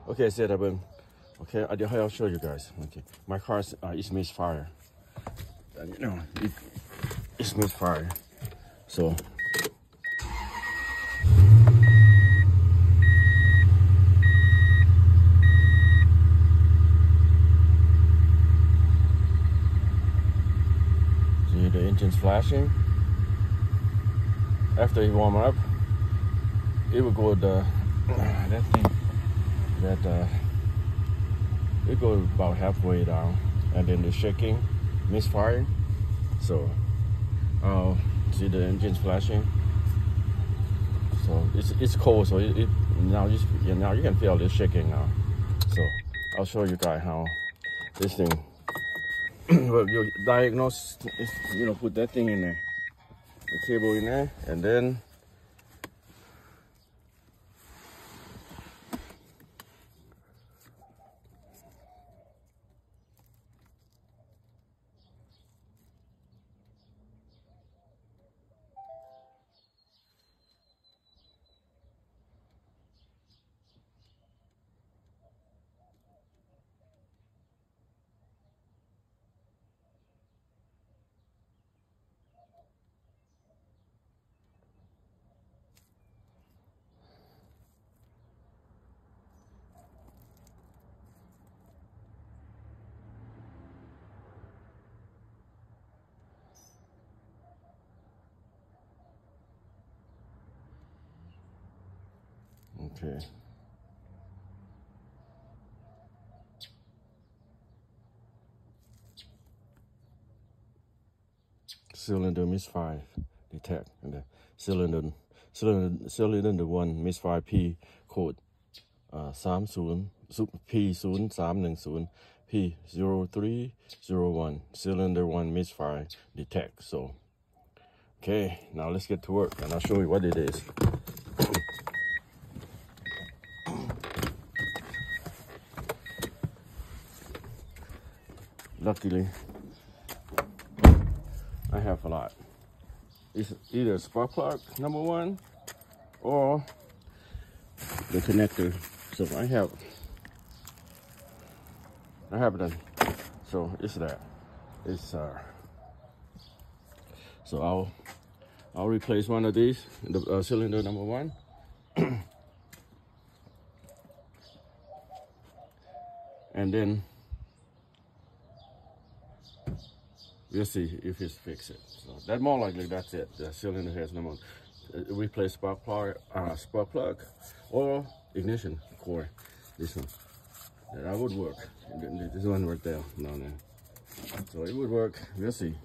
Okay, setup. Okay, I'll show you guys. Okay, my car is misfire. And you know, it's misfire. So see the engine's flashing. After it warm up, it will go that thing that it goes about halfway down, and then the shaking, misfiring. So I'll see the engine's flashing. So it's cold, so now you can feel it shaking now. So I'll show you guys how this thing. Well, you diagnose, you know, put that thing in there, the cable in there, and then okay. Cylinder misfire detect, and the cylinder 1 misfire P code P0301 P0301 cylinder 1 misfire detect. So okay, now let's get to work and I'll show you what it is. Luckily, I have a lot. It's either spark plug number 1 or the connector. So I have them. So it's that. It's so I'll replace one of these, the cylinder number 1. And then we'll see if it's fixed. So that more likely that's it. The cylinder has number 1. Replace spark plug or ignition core. This one. That would work. This one right there. No. So it would work. We'll see.